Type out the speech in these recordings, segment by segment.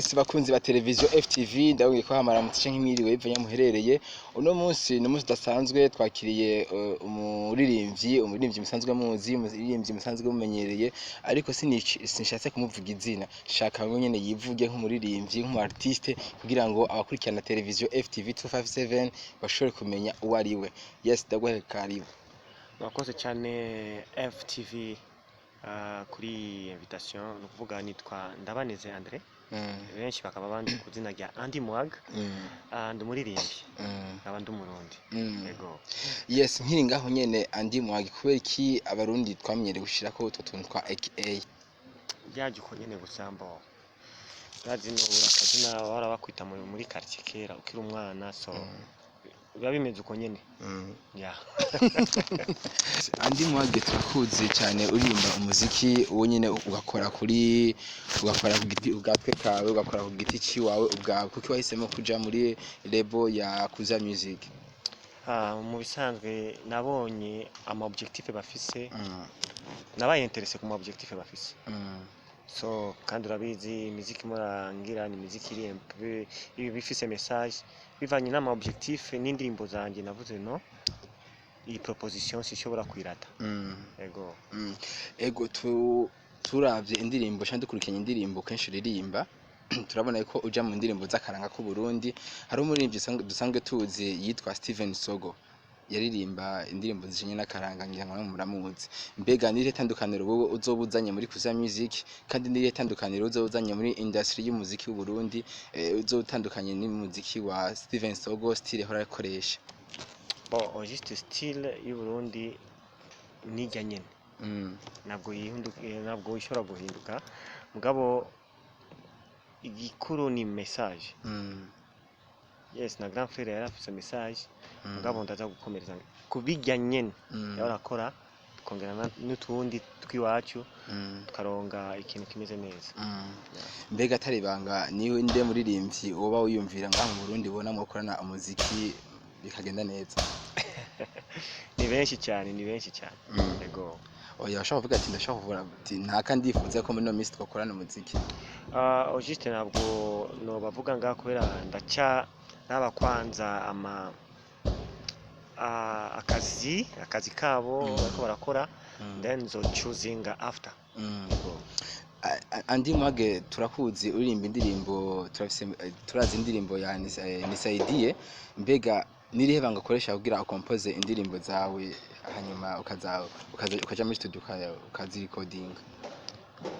Bakunzi ba televiziyo FTV ndabwiye ko hamara mutice nk'imwiriwe bivanye muherereye uno munsi udasanzwe twakiriye umuririmbyi musanzwe muzi umuririmbyi musanzwe mumenyereye ariko sinshatse kumuvuga izina shaka ngo nyene yivuge nk'umuririmbyi nk'umartiste kugira ngo abakurikirana televiziyo FTV 257 bashobore kumenya uwo ari we. Yes, ndagwahe karibu. Mwakoze cyane FTV kuri invitation no kuvuga nitwa Ndabaneze Andre. Benshi bakaba bandi kuzina rya MWAG and umuririmbyi abandi umurundi. Yego. Yes, nkiri ngaho nyene MWAG kubera iki abarundi twamenyere gushira ko utwo tuntu twa AKA byaje uko nyene gusambo bazino urakazina warabakwita muri quartier kera ukiri umwana so biba bimeze uko nyene. Yeah. MWAG turakuzi cyane urimba umuziki uwo nyene ugakora ku giti ubwatwe kawe ugakora ku giti ciwawe ubwawe kuko wahisemo kuja muri label ya Kuza Music. Mu bisanzwe nabonye ama objectif bafise nabaye interesse ku ma objectif bafise. So kandi urabizi imiziki murangira ni imiziki iri un peu bifise message bivanye n'ama objectif n'indirimbo zanje navuze no iyi proposition sishobora kwirata. Ego. Ego turavye indirimbo cyane dukurikanye indirimbo kenshi uririmba turabona ko uja mu ndirimbo z'akaranga ku Burundi hari umuririmbyi dusanzwe tuzi yitwa Steven Sogo yaririmba indirimbo zijanye n'akaranga ngira ngo muramuzi. Mbega nire tandukaniro wowe uzobuzanye muri Kuza Music kandi nire tandukaniro uzobuzanye muri industry y'umuziki w'u Burundi uzotandukanye n'umuziki wa Steven Sogo style hora akoresha? Bon, juste style y'u Burundi nijya nyene. Ntabwo ishobora guhinduka mugabo igikuru ni message. Yes, na grand frère yarafise message mugabo ndaza gukomereza kubijya nyene yarakora kongerana n'utundi twiwacu tukaronga ikintu kimeze neza. Mbega atari ibanga niwe nde muririmbyi woba wiyumvira ngaho mu Burundi bona mukorana umuziki bikagenda neza? Ni benshi cyane. Yego. Oya ashaka kuvuga ati ndashaka kuvura ati ntaka ndifuza ko muri no minsi twakorana umuziki. Juste ntabwo no bavuga ngaho kubera ndaca naba kwanza akazi kabo bariko barakora then zo choosing after. MWAG turakuzi uririmba indirimbo turazi indirimbo ya Nisaidie. Mbega nirihe banga akoresha kugira ukompose indirimbo zawe hanyuma ukaja muri studio ukazi recording?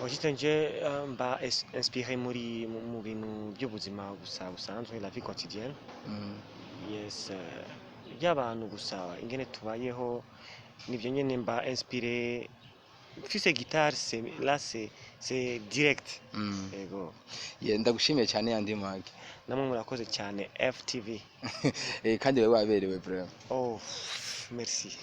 Juste nje mba inspiré mu bintu by'ubuzima gusa busanzwe la vie quotidienne. Yes, y'abantu gusa ingene tubayeho nivyo nyene mba inspiré. Mfise guitare c'est direct. Yego. Ndagushimiye cyane MWAG. Namwe murakoze cyane FTV. Kandi wewe waberewe vraiment. Oh, merci.